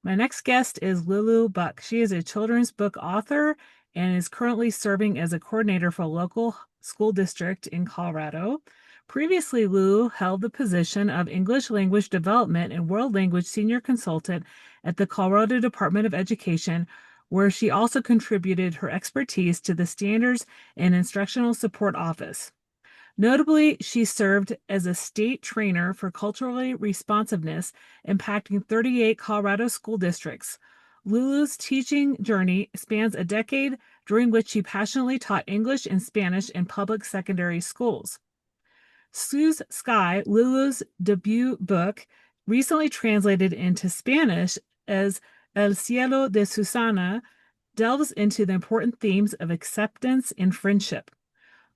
My next guest is Lulu Buck. She is a children's book author and is currently serving as a coordinator for a local school district in Colorado. Previously, Lulu held the position of English Language Development and World Language Senior Consultant at the Colorado Department of Education, where she also contributed her expertise to the Standards and Instructional Support Office. Notably, she served as a state trainer for culturally responsiveness, impacting 38 Colorado school districts. Lulu's teaching journey spans a decade, during which she passionately taught English and Spanish in public secondary schools. Sue's Sky, Lulu's debut book, recently translated into Spanish as El Cielo de Susana, delves into the important themes of acceptance and friendship.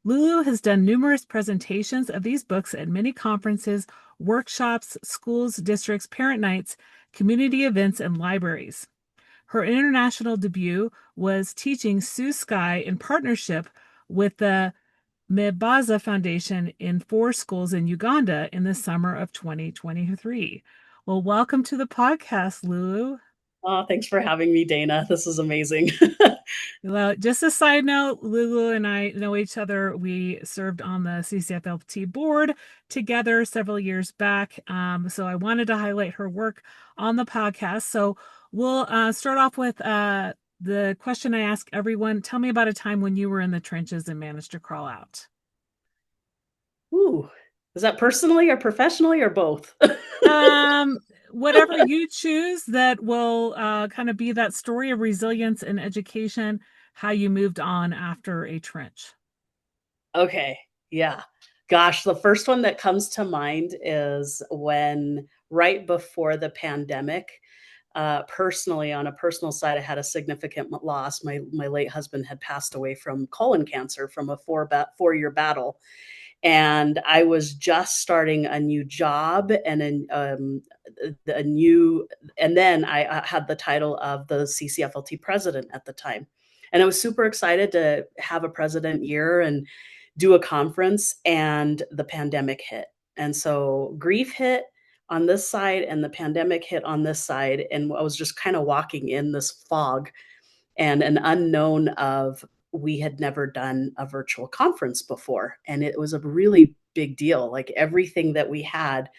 Lulu has done numerous presentations of these books at many conferences, workshops, schools, districts, parent nights, community events, and libraries. Her international debut was teaching Sue Sky in partnership with the Mebaza Foundation in 4 schools in Uganda in the summer of 2023. Well, welcome to the podcast, Lulu. Oh, thanks for having me, Dana. This is amazing. Well, just a side note, Lulu and I know each other. We served on the CCFLT board together several years back. So I wanted to highlight her work on the podcast. So we'll start off with the question I ask everyone. Tell me about a time when you were in the trenches and managed to crawl out. Ooh, is that personally or professionally or both? Um, Whatever you choose that will kind of be that story of resilience and education, how you moved on after a trench. Okay, yeah. Gosh, the first one that comes to mind is when right before the pandemic, personally, on a personal side, I had a significant loss. My late husband had passed away from colon cancer from a 4-year battle, and I was just starting a new job and a new, and then I had the title of the CCFLT president at the time, and I was super excited to have a president year and do a conference, and the pandemic hit, and so grief hit on this side, and the pandemic hit on this side, and I was just kind of walking in this fog and an unknown of we had never done a virtual conference before. And it was a really big deal. Like everything that we had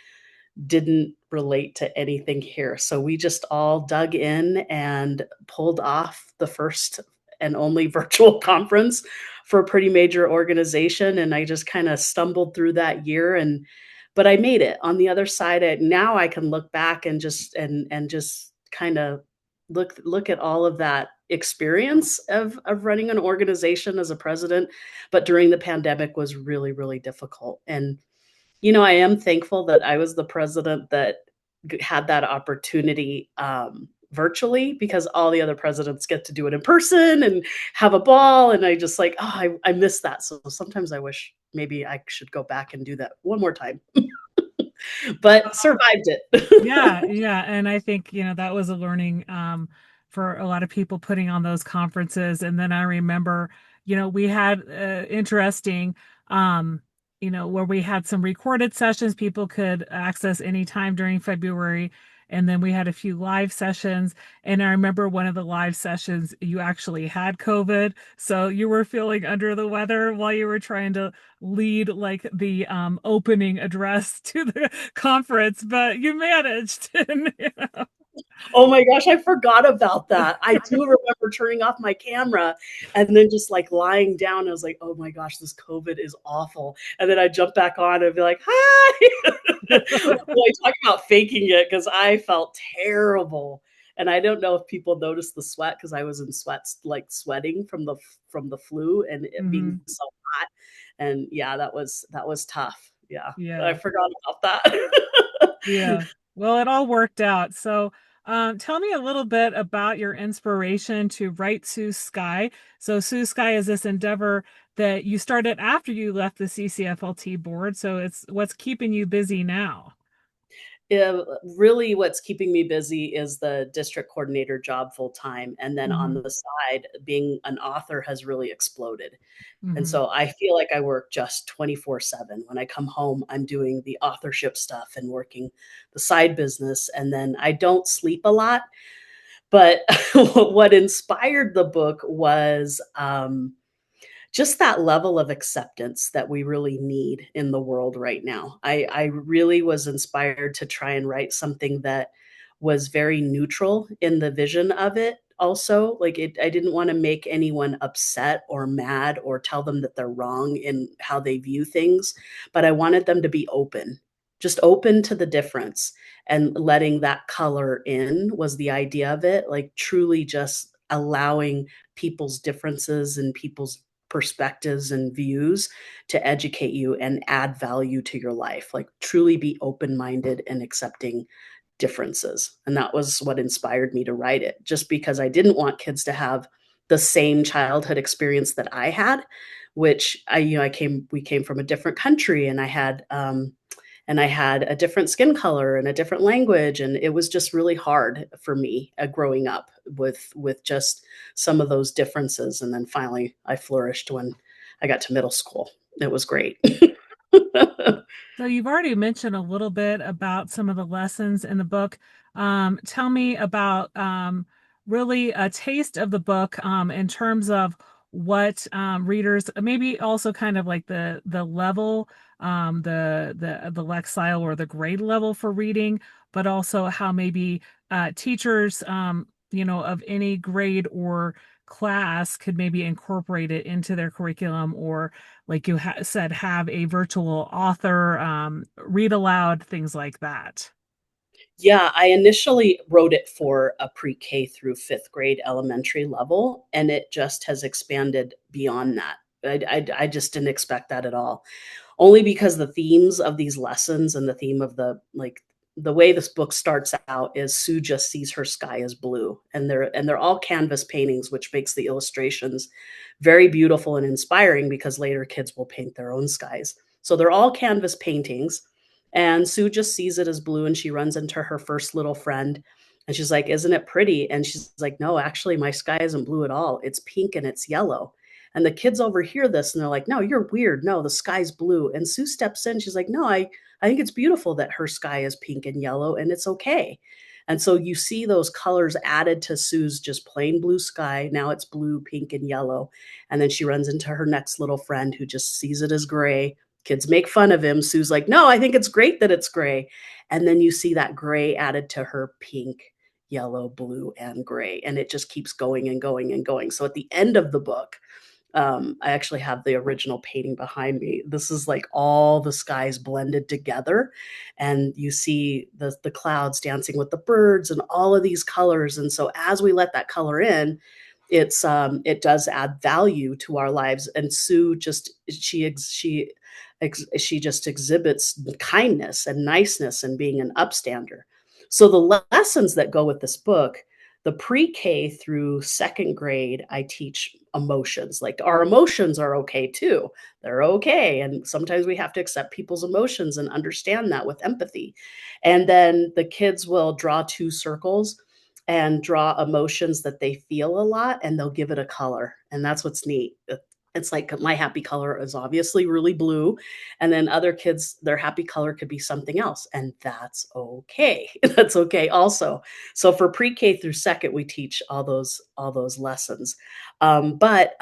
didn't relate to anything here. So we just all dug in and pulled off the first and only virtual conference for a pretty major organization. And I just kind of stumbled through that year, and but I made it on the other side. Now I can look back and just kind of look at all of that experience of running an organization as a president, but during the pandemic was really, really difficult. And I am thankful that I was the president that had that opportunity virtually, because all the other presidents get to do it in person and have a ball. And I just like, oh, I miss that. So sometimes I wish maybe I should go back and do that one more time, but survived it. Yeah, yeah. And I think, that was a learning for a lot of people putting on those conferences. And then I remember, we had interesting, where we had some recorded sessions people could access anytime during February. And then we had a few live sessions. And I remember one of the live sessions, you actually had COVID. So you were feeling under the weather while you were trying to lead like the opening address to the conference, but you managed. And, Oh my gosh, I forgot about that. I do remember turning off my camera and then just like lying down. I was like, oh my gosh, this COVID is awful. And then I jump back on and be like, hi. Well, I talk about faking it because I felt terrible. And I don't know if people noticed the sweat because I was in sweats, like sweating from the flu and it being Mhm. so hot. And yeah, that was tough. Yeah, I Yeah, forgot about that. yeah. Well, it all worked out. So, tell me a little bit about your inspiration to write Sue Sky. So, Sue Sky is this endeavor that you started after you left the CCFLT board. So, it's what's keeping you busy now. Yeah, really what's keeping me busy is the district coordinator job full time. And then on Hmm. the side, being an author has really exploded. And Hmm. so I feel like I work just 24/7. When I come home, I'm doing the authorship stuff and working the side business. And then I don't sleep a lot. But what inspired the book was just that level of acceptance that we really need in the world right now. I really was inspired to try and write something that was very neutral in the vision of it. Also, like I didn't want to make anyone upset or mad or tell them that they're wrong in how they view things, but I wanted them to be open, just open to the difference, and letting that color in was the idea of it, like truly just allowing people's differences and people's perspectives and views to educate you and add value to your life. Like truly be open minded and accepting differences. And that was what inspired me to write it, just because I didn't want kids to have the same childhood experience that I had, which we came from a different country, and I had a different skin color and a different language, and it was just really hard for me growing up with just some of those differences. And then finally, I flourished when I got to middle school. It was great. So you've already mentioned a little bit about some of the lessons in the book. Tell me about really a taste of the book in terms of what readers, maybe also kind of like the level, the Lexile or the grade level for reading, but also how maybe teachers, of any grade or class could maybe incorporate it into their curriculum, or like you said, have a virtual author read aloud, things like that. Yeah, I initially wrote it for a pre-K through fifth grade elementary level, and it just has expanded beyond that. I just didn't expect that at all. Only because the themes of these lessons and the theme of the way this book starts out is Sue just sees her sky as blue, and they're all canvas paintings, which makes the illustrations very beautiful and inspiring because later kids will paint their own skies. So they're all canvas paintings, and Sue just sees it as blue, and she runs into her first little friend, and she's like, "Isn't it pretty?" And she's like, "No, actually my sky isn't blue at all. It's pink and it's yellow." And the kids overhear this and they're like, "No, you're weird. No, the sky's blue." And Sue steps in. She's like, "No, I think it's beautiful that her sky is pink and yellow, and it's okay." And so you see those colors added to Sue's just plain blue sky. Now it's blue, pink, and yellow. And then she runs into her next little friend who just sees it as gray. Kids make fun of him. Sue's like, "No, I think it's great that it's gray." And then you see that gray added to her pink, yellow, blue, and gray. And it just keeps going and going and going. So at the end of the book, I actually have the original painting behind me. This is like all the skies blended together, and you see the clouds dancing with the birds and all of these colors. And so as we let that color in, it does add value to our lives. And Sue just she just exhibits kindness and niceness and being an upstander. So the lessons that go with this book, the pre-K through second grade, I teach emotions. Like our emotions are okay too. They're okay. And sometimes we have to accept people's emotions and understand that with empathy. And then the kids will draw two circles and draw emotions that they feel a lot, and they'll give it a color. And that's what's neat. It's like my happy color is obviously really blue, and then other kids, their happy color could be something else, and that's okay. That's okay also. So for pre-K through second, we teach all those lessons. But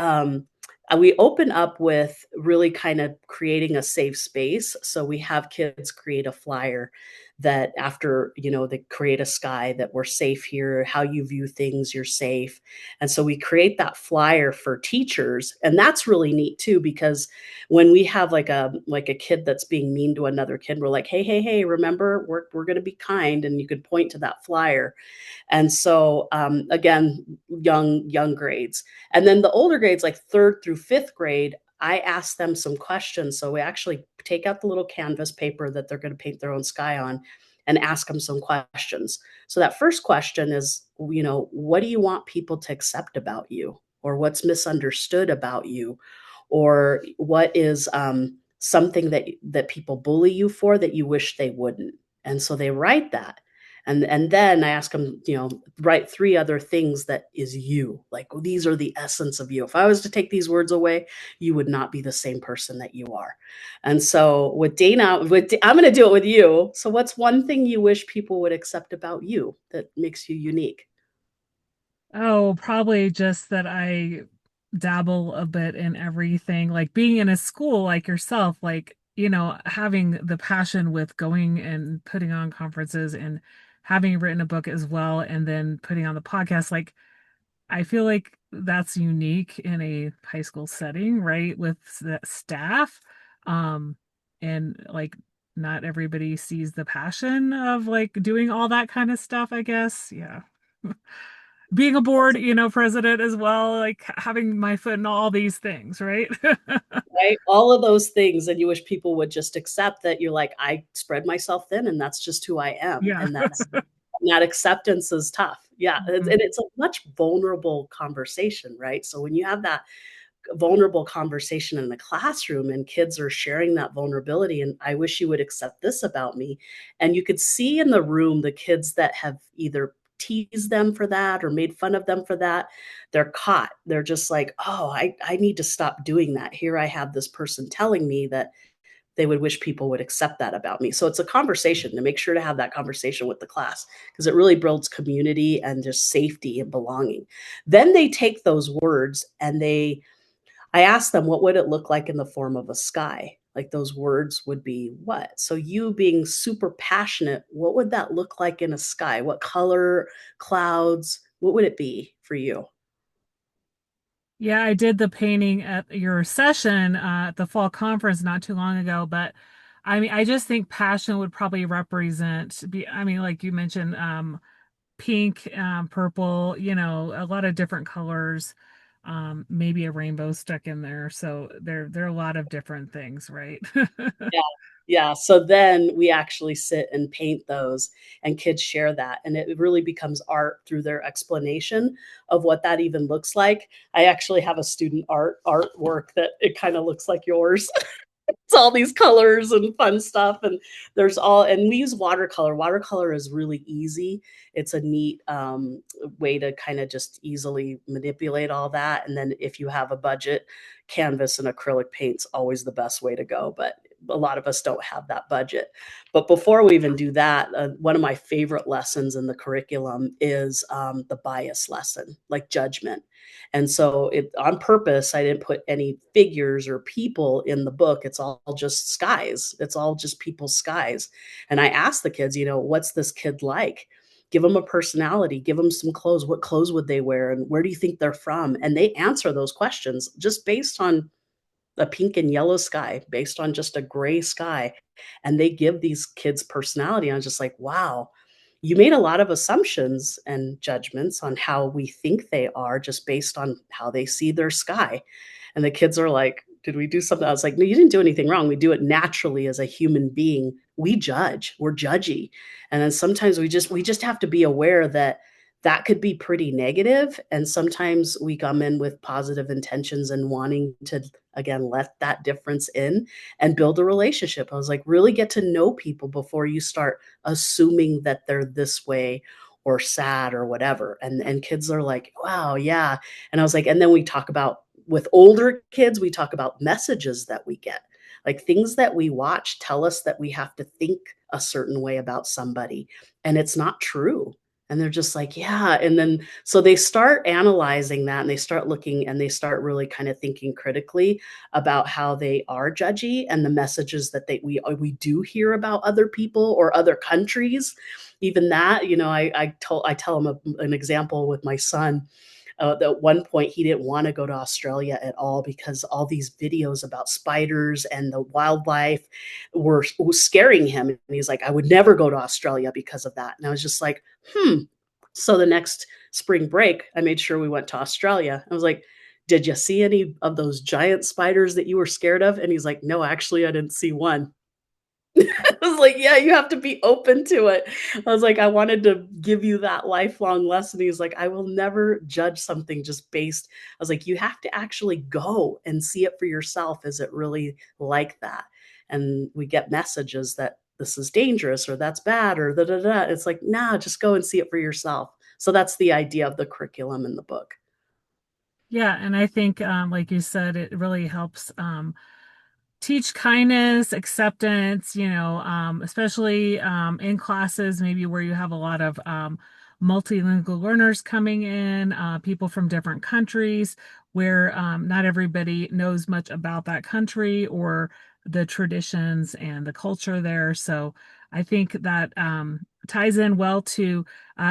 we open up with really kind of creating a safe space. So we have kids create a flyer that after, they create a sky that we're safe here, how you view things, you're safe. And so we create that flyer for teachers. And that's really neat too, because when we have like a kid that's being mean to another kid, we're like, "Hey, hey, hey, remember, we're going to be kind." And you could point to that flyer. And so again, young grades. And then the older grades, like third through fifth grade, I ask them some questions. So we actually take out the little canvas paper that they're going to paint their own sky on and ask them some questions. So that first question is, what do you want people to accept about you? Or what's misunderstood about you? Or what is something that people bully you for that you wish they wouldn't? And so they write that. And then I ask them, write three other things that is you. Like, these are the essence of you. If I was to take these words away, you would not be the same person that you are. And so with Dana, I'm going to do it with you. So what's one thing you wish people would accept about you that makes you unique? Oh, probably just that I dabble a bit in everything, like being in a school like yourself, like, having the passion with going and putting on conferences and having written a book as well, and then putting on the podcast. Like, I feel like that's unique in a high school setting, right? With the staff. Um, and like, not everybody sees the passion of like doing all that kind of stuff, I guess. Yeah. Being a board, president as well, like having my foot in all these things, right? Right? All of those things, and you wish people would just accept that you're like, I spread myself thin, and that's just who I am, Yeah. and that acceptance is tough. Yeah, and Mhm. it's a much vulnerable conversation, right? So when you have that vulnerable conversation in the classroom and kids are sharing that vulnerability, and I wish you would accept this about me, and you could see in the room the kids that have either teased them for that or made fun of them for that, they're caught. They're just like, oh, I need to stop doing that. Here I have this person telling me that they would wish people would accept that about me. So it's a conversation, to make sure to have that conversation with the class, because it really builds community and just safety and belonging. Then they take those words and I asked them, what would it look like in the form of a sky? Like those words would be what? So you being super passionate, what would that look like in a sky? What color, clouds, what would it be for you? Yeah, I did the painting at your session at the fall conference not too long ago, but I mean, I just think passion would probably I mean, like you mentioned, pink, purple, a lot of different colors, maybe a rainbow stuck in there. So there are a lot of different things, right? Yeah. Yeah. So then we actually sit and paint those, and kids share that. And it really becomes art through their explanation of what that even looks like. I actually have a student artwork that it kind of looks like yours. It's all these colors and fun stuff, and we use watercolor. Watercolor is really easy. It's a neat way to kind of just easily manipulate all that, and then if you have a budget, canvas and acrylic paint's always the best way to go, but a lot of us don't have that budget. But before we even do that, one of my favorite lessons in the curriculum is the bias lesson, like judgment. And so on purpose, I didn't put any figures or people in the book. It's all just skies. It's all just people's skies. And I asked the kids, what's this kid like? Give them a personality, give them some clothes. What clothes would they wear? And where do you think they're from? And they answer those questions just based on a pink and yellow sky, based on just a gray sky. And they give these kids personality. And I was just like, wow, you made a lot of assumptions and judgments on how we think they are just based on how they see their sky. And the kids are like, did we do something? I was like, no, you didn't do anything wrong. We do it naturally as a human being. We judge, we're judgy. And then sometimes we just have to be aware that that could be pretty negative, and sometimes we come in with positive intentions and wanting to, again, let that difference in and build a relationship. I was like, really get to know people before you start assuming that they're this way or sad or whatever. And kids are like, wow, yeah. And I was like, and then we talk about, with older kids, we talk about messages that we get. Like things that we watch tell us that we have to think a certain way about somebody, and it's not true. And they're just like, yeah. And then so they start analyzing that, and they start looking, and they start really kind of thinking critically about how they are judgy and the messages that we do hear about other people or other countries. Even that, I tell them an example with my son. At one point, he didn't want to go to Australia at all because all these videos about spiders and the wildlife were scaring him. And he's like, I would never go to Australia because of that. And I was just like, hmm. So the next spring break, I made sure we went to Australia. I was like, did you see any of those giant spiders that you were scared of? And he's like, no, actually, I didn't see one. I was like, yeah, you have to be open to it. I was like, I wanted to give you that lifelong lesson. He's like, I will never judge something just based. I was like, you have to actually go and see it for yourself. Is it really like that? And we get messages that this is dangerous or that's bad or da da da. It's like, nah, just go and see it for yourself. So that's the idea of the curriculum in the book. Yeah, and I think, like you said, it really helps teach kindness, acceptance, especially in classes maybe where you have a lot of multilingual learners coming in, people from different countries where not everybody knows much about that country or the traditions and the culture there. So I think that ties in well to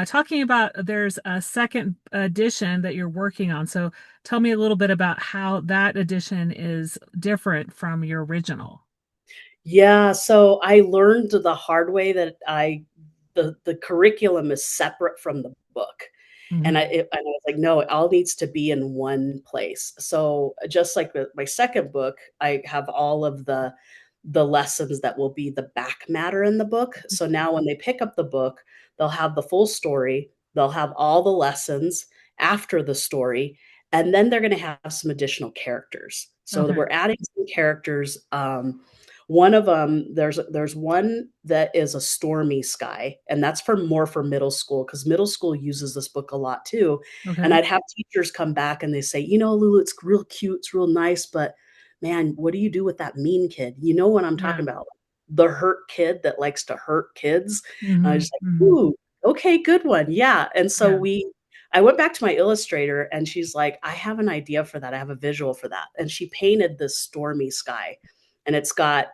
talking about there's a second edition that you're working on. So tell me a little bit about how that edition is different from your original. Yeah, so I learned the hard way that the curriculum is separate from the book. Hmm. And I was like, "No, it all needs to be in one place." So, just like with my second book, I have all of the lessons that will be the back matter in the book. So now when they pick up the book, they'll have the full story, they'll have all the lessons after the story, and then they're gonna have some additional characters. So Okay. we're adding some characters. One of them, there's one that is a stormy sky, and that's for more for middle school because middle school uses this book a lot too. And Okay. I'd have teachers come back and they say, you know, Lulu, it's real cute, it's real nice, but man, what do you do with that mean kid? You know what I'm Yeah. talking about? The hurt kid that likes to hurt kids. And I was Hmm. just like, Hmm. ooh, okay, good one. Yeah. And so Yeah. I went back to my illustrator and she's like, I have an idea for that. I have a visual for that. And she painted this stormy sky and it's got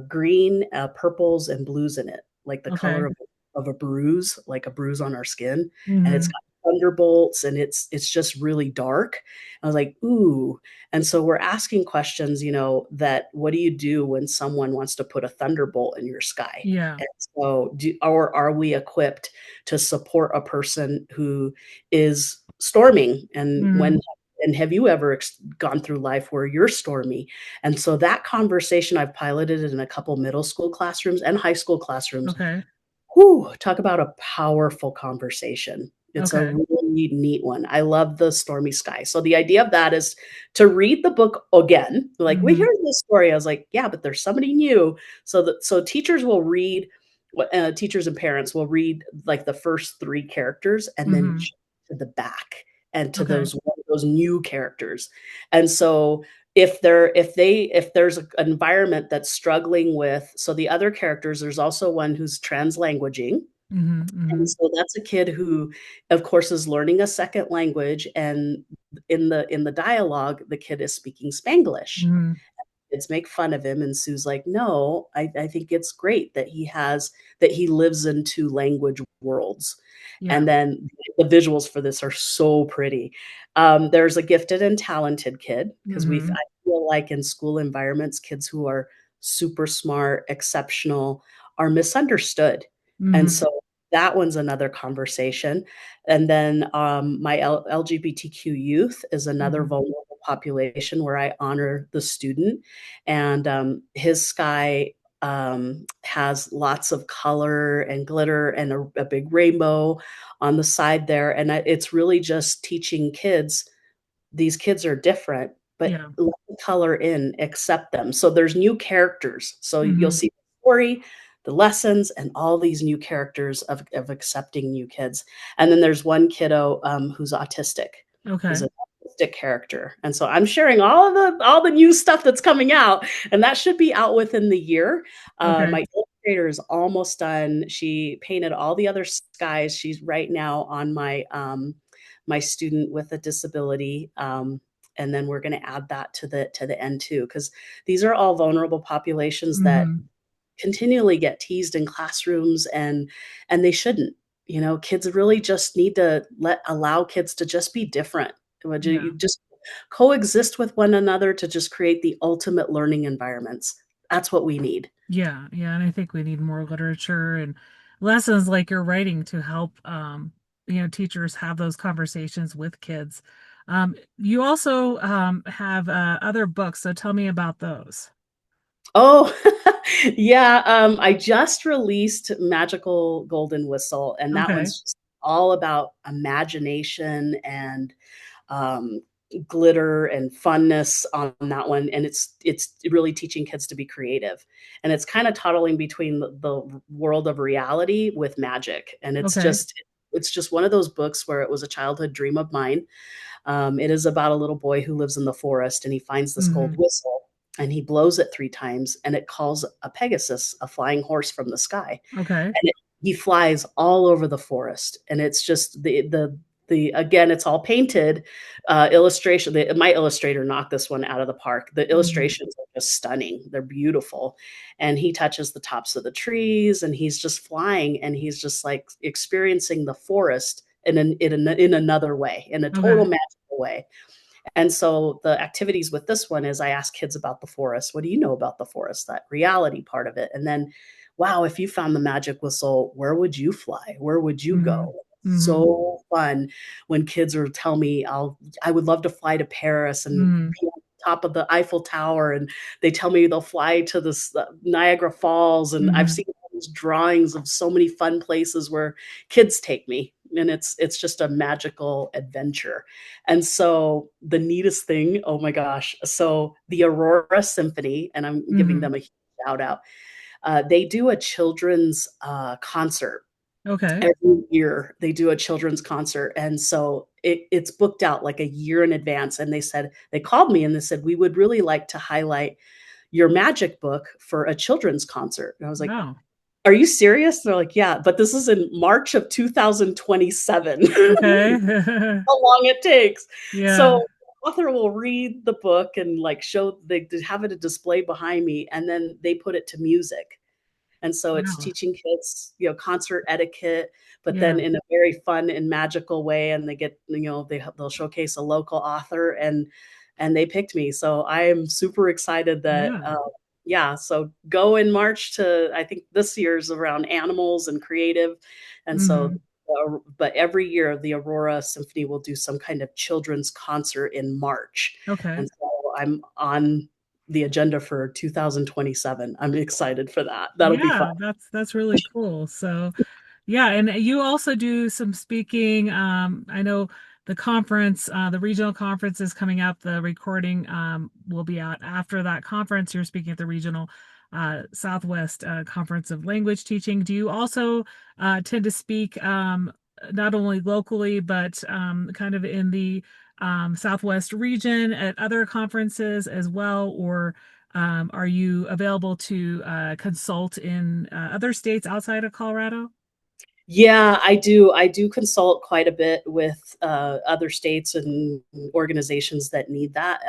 green, purples, and blues in it, like the Okay. color of a bruise, like a bruise on our skin. And it's Hmm. got thunderbolts and it's just really dark. I was like, ooh. And so we're asking questions, you know, that what do you do when someone wants to put a thunderbolt in your sky? Yeah. And so or are we equipped to support a person who is storming Hmm. and have you ever gone through life where you're stormy? And so that conversation I've piloted in a couple middle school classrooms and high school classrooms. Okay. Whew, talk about a powerful conversation. It's a Okay. really neat one. I love the stormy sky. So the idea of that is to read the book again. Like, well, Hmm. here's the story. I was like, yeah, but there's somebody new. So teachers will read, teachers and parents will read like the first three characters and then Hmm. jump to the back and to Okay. those new characters. And so if there's an environment that's struggling with so the other characters, there's also one who's translanguaging, Hmm. and Hmm. so that's a kid who, of course, is learning a second language, and in the dialogue, the kid is speaking Spanglish. Hmm. Kids make fun of him, and Sue's like, "No, I think it's great that he lives in 2 language worlds." Yeah. And then the visuals for this are so pretty. There's a gifted and talented kid because Hmm. I feel like in school environments, kids who are super smart, exceptional are misunderstood, and Hmm. so that one's another conversation. And then, my LGBTQ youth is another Hmm. vulnerable population where I honor the student, and, his sky, has lots of color and glitter and a big rainbow on the side there, and it's really just teaching kids these kids are different, but Yeah. let the color in, accept them. So there's new characters. So you'll Hmm. see the story, the lessons, and all these new characters of accepting new kids. And then there's one kiddo who's autistic, is Okay. an autistic character. And so I'm sharing all the new stuff that's coming out, and that should be out within the year. Okay. My illustrator is almost done. She painted all the other skies. She's right now on my student with a disability. And then we're going to add that to the end too, because these are all vulnerable populations that Hmm. continually get teased in classrooms, and they shouldn't. You know, kids really just need to allow kids to just be different. Would you Yeah. just coexist with one another to just create the ultimate learning environments? That's what we need. Yeah. Yeah. And I think we need more literature and lessons like you're writing to help, teachers have those conversations with kids. You also have other books, so tell me about those. Oh, yeah, I just released Magical Golden Whistle, and that Okay. one's just all about imagination and, um, glitter and funness on that one, and it's really teaching kids to be creative, and it's kinda toddling between the world of reality with magic, and Okay. it's just one of those books where it was a childhood dream of mine. It is about a little boy who lives in the forest and he finds this gold Hmm. whistle and he blows it 3 times and it calls a Pegasus, a flying horse from the sky. Okay. he flies all over the forest, and it's just the again, it's all painted illustration. My illustrator knocked this one out of the park. The Mhm. illustrations are just stunning. They're beautiful. And he touches the tops of the trees, and he's just flying, and he's just like experiencing the forest in another way, in a total Okay. magical way. And so the activities with this one is I ask kids about the forest. What do you know about the forest? That reality part of it. And then, wow, if you found the magic whistle, where would you fly? Where would you Mhm. go? Mhm. So fun when kids are tell me I would love to fly to Paris and Mhm. be on top of the Eiffel Tower, and they tell me they'll fly to this Niagara Falls, and I've Mhm. seen these drawings of so many fun places where kids take me, and it's just a magical adventure. And so the neatest thing, oh my gosh. So the Aurora Symphony, and I'm giving Mhm. them a huge shout out. They do a children's concert Okay. every year. They do a children's concert, and so it's booked out like a year in advance. And they called me and they said, we would really like to highlight your magic book for a children's concert. And I was like, Wow. are you serious? They're like, yeah, but this is in March of 2027. Okay. How long it takes. Yeah. So the author will read the book and like they have it a display behind me, and then they put it to music. And so it's Wow. teaching kids, concert etiquette, but Yeah. then in a very fun and magical way. And they get, they'll showcase a local author, and they picked me. So I am super excited that, Yeah. yeah. So go in March to, I think this year's around animals and creative. And so, Mhm. but every year the Aurora Symphony will do some kind of children's concert in March. Okay. And so I'm on the agenda for 2027. I'm excited for that. That'll be fun. Yeah, that's really cool. So, yeah, and you also do some speaking. I know the regional conference is coming up. The recording will be out after that conference. You're speaking at the regional Southwest Conference of Language Teaching. Do you also tend to speak not only locally, but kind of in the Southwest region at other conferences as well? Or are you available to consult in other states outside of Colorado? Yeah, I do. I do consult quite a bit with other states and organizations that need that.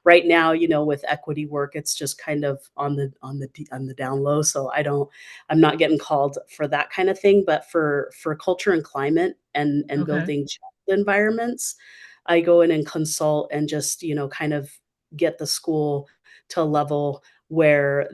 Right now, with equity work, it's just kind of on the down low. So I'm not getting called for that kind of thing. But for culture and climate and Okay. building child environments, I go in and consult and just kind of get the school to a level where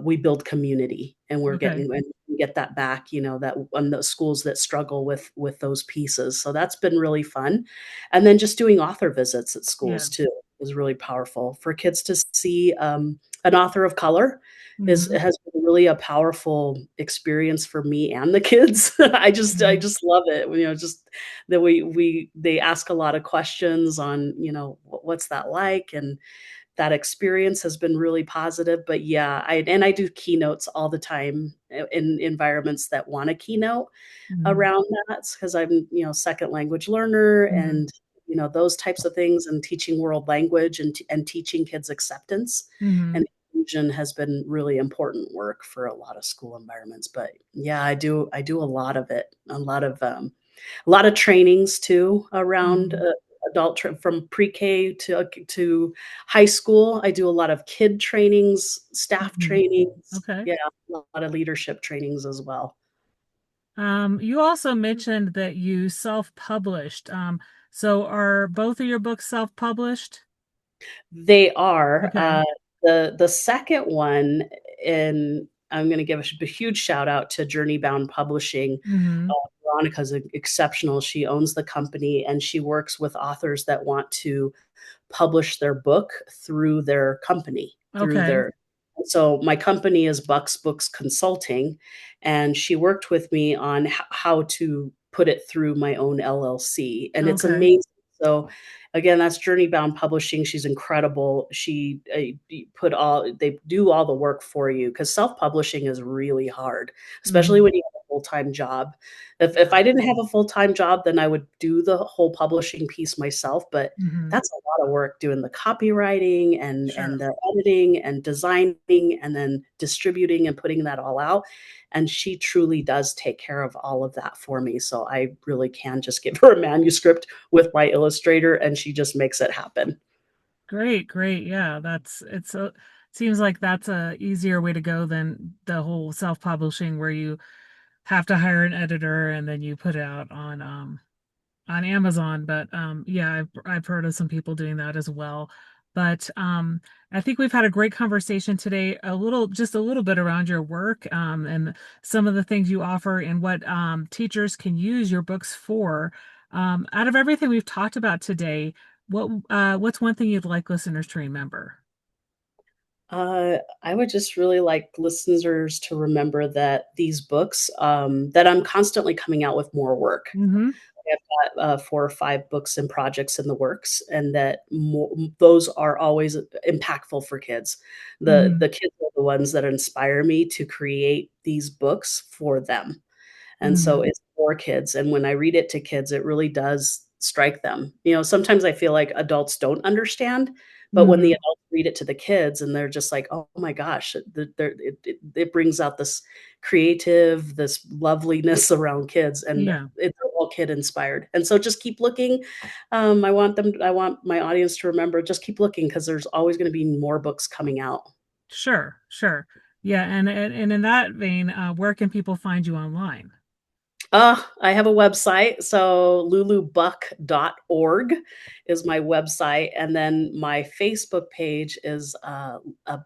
we build community, and we're Okay. getting and we get that back, that on the schools that struggle with those pieces. So that's been really fun. And then just doing author visits at Yeah. schools too is really powerful for kids to see an author of color Hmm. has been really a powerful experience for me and the kids. I Hmm. just love it. Just that they ask a lot of questions on, what's that like, and that experience has been really positive. But yeah, I do keynotes all the time in environments that want a keynote Hmm. around that, because I'm, second language learner, Hmm. and those types of things, and teaching world language, and teaching kids acceptance Hmm. and inclusion has been really important work for a lot of school environments. But yeah, I do a lot of it, a lot of trainings too around Hmm. from pre-K to high school. I do a lot of kid trainings, staff Hmm. trainings. Okay. Yeah, a lot of leadership trainings as well. You also mentioned that you self-published. So are both of your books self-published? They are Okay. the second one, and I'm going to give a huge shout out to Journey Bound Publishing. Hmm. Veronica's exceptional. She owns the company, and she works with authors that want to publish their book through their company, through Okay. their so my company is Bucks Books Consulting, and she worked with me on how to put it through my own LLC, and it's Okay. amazing. So again, that's Journey Bound Publishing. She's incredible. She they do all the work for you, because self-publishing is really hard, especially Hmm. when you have a full-time job. If I didn't have a full-time job, then I would do the whole publishing piece myself, but Hmm. that's a lot of work doing the copywriting and Sure. the editing and designing and then distributing and putting that all out, and she truly does take care of all of that for me, so I really can just give her a manuscript with my illustrator, and she just makes it happen. Great, great. Yeah, it's a seems like that's a easier way to go than the whole self-publishing where you have to hire an editor and then you put it out on Amazon. But yeah, I've heard of some people doing that as well. But I think we've had a great conversation today, just a little bit around your work and some of the things you offer and what teachers can use your books for. Out of everything we've talked about today, what's one thing you'd like listeners to remember? I would just really like listeners to remember that these books, that I'm constantly coming out with more work. Mm-hmm. I've got 4 or 5 books and projects in the works, and that those are always impactful for kids. The Mm-hmm. the kids are the ones that inspire me to create these books for them. And so Mm-hmm. it's for kids, and when I read it to kids, it really does strike them. Sometimes I feel like adults don't understand, but when the Mm-hmm. adults read it to the kids and they're just like, "Oh my gosh," it brings out this this loveliness around kids, and Yeah. it's all kid inspired. And so just keep looking. I want my audience to remember, just keep looking because there's always gonna be more books coming out. Sure, sure. Yeah, and in that vein, where can people find you online? I have a website, so lulubuck.org is my website, and then my Facebook page is,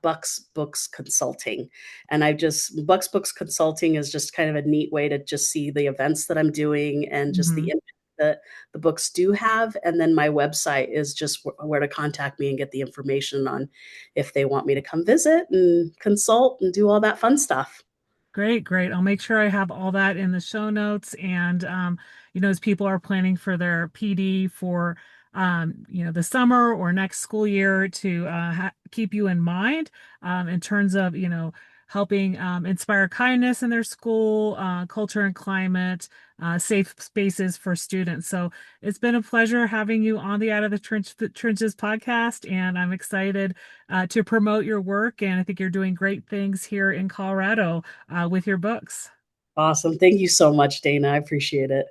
Bucks Books Consulting, and Bucks Books Consulting is just kind of a neat way to just see the events that I'm doing and just the Hmm. impact that the books do have, and then my website is just where to contact me and get the information on if they want me to come visit and consult and do all that fun stuff. Great, great. I'll make sure I have all that in the show notes. And, as people are planning for their PD for, the summer or next school year to keep you in mind in terms of, helping inspire kindness in their school, culture and climate, safe spaces for students. So it's been a pleasure having you on the Out of the Trenches podcast, and I'm excited to promote your work. And I think you're doing great things here in Colorado with your books. Awesome. Thank you so much, Dana. I appreciate it.